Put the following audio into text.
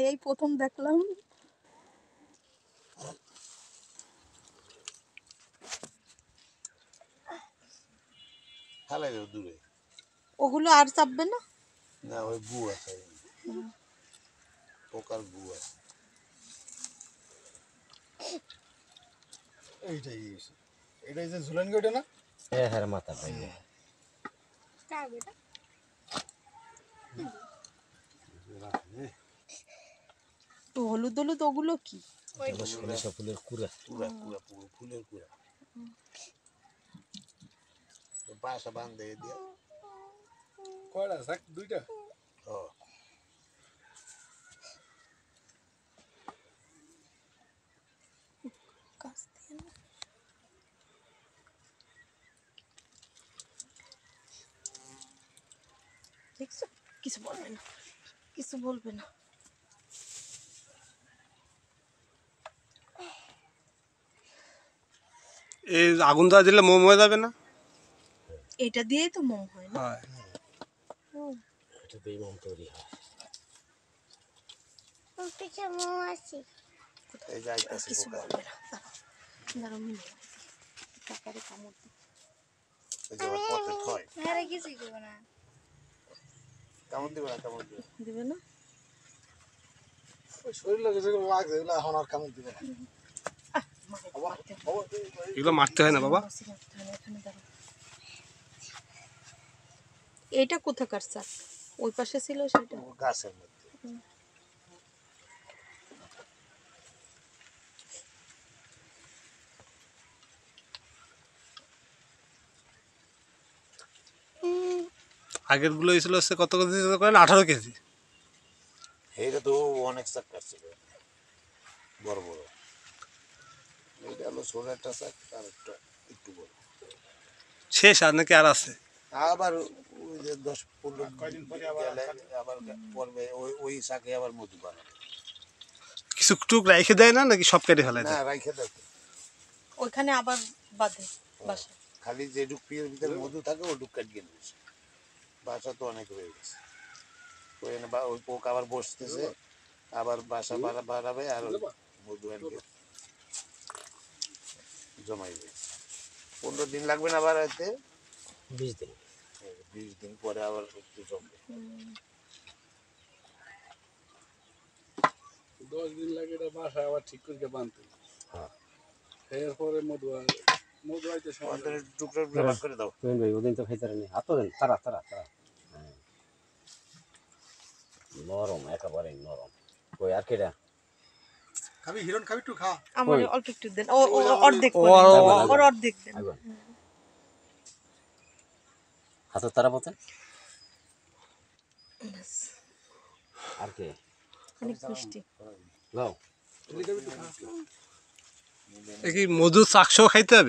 এই প্রথম দেখলাম। ওগুলো আর চাপবে না? না, ওই গু আছে, পোকার গু আছে। এইটাই এটাই যে ঝুলেন গেটা না? হ্যাঁ হ্যাঁ মাথা ভাই। তো হলুদ হলুদ ওগুলো কি? সরিষা ফুলের কুড়া। কুড়া কুড়া ফুলের কুড়া। বাসা বান্ধে দিয়ে কয়টা শাক? দুইটা। দেখছো, কিছু বলবে না, কিছু বলবে না। এই আগুন দেওয়া দিলে মোম হয়ে যাবে না? এটা দিয়েই তো মোম হয় না? হয়। এটাতেই মোম তৈরি হয়। কিছু বলবে না, দাঁড়াও মিনিট, টাকারে কামড় দিই। কামড় দিবে না, কামড় দিবে দিবে না? শরীর লাগে যেগুলো লাগছে এগুলো এখন আর কামড় দিবে না। এগুলো মারতে হয় না বাবা? এটা কোথাকার শাক? ওই পাশে ছিল সেটা? গাছের মধ্যে। আগের গুলো ছিল হচ্ছে কত কেজি করেন? 18 কেজি। এইটা তো অনেক শাক কাটছিল, বড় বড়। এইটা হলো ছোট একটা শাক, আর একটা একটু বড়। শেষ আর নাকি আর আছে? আবার ওই যে 10-15 কয়দিন পরে আবার পড়বে ওই শাকে আবার মধু বানাবে। কিছু টুক রাইখে দেয় না নাকি সব কেটে ফেলায় না, দেয়? রাইখে দেখো ওইখানে আবার বাঁধে বাসা। খালি যে ডুকির ভিতরে মধু থাকে ও ডুক কাটিয়ে নিয়েছে। বাসা তো অনেক হয়ে গেছে। ওই পোক আবার বসতেছে, আবার বাসা বাড়াবে আর মধু এনে জমাইবে। 15 দিন লাগবে না বাড়াইতে? 20 দিন। 20 দিন পরে আবার একটু জমবে। 10 দিন লাগে এটা বাসা আবার ঠিক করে বাঁধতে। হ্যাঁ। এরপরে মধু আইতে সময় লাগে। টুকরো টুকরো ভাগ করে দাও। তুই ভাই ওদিন তো খাইতে পারেনি। হাত দেন, তারা তারা তারা। নরম, একেবারে নরম। কই আর কেডা? খাবি হিরণ, খাবি একটু খা। আমার ওই। অল্প একটু দেন, ও অর্ধেক ও, করে ও, দেন, ওর অর্ধেক দেন। হাতে তারা পথে আর কে? অনেক মিষ্টি। নাও। এ কি মধু চাকসহ খাইতে হবে?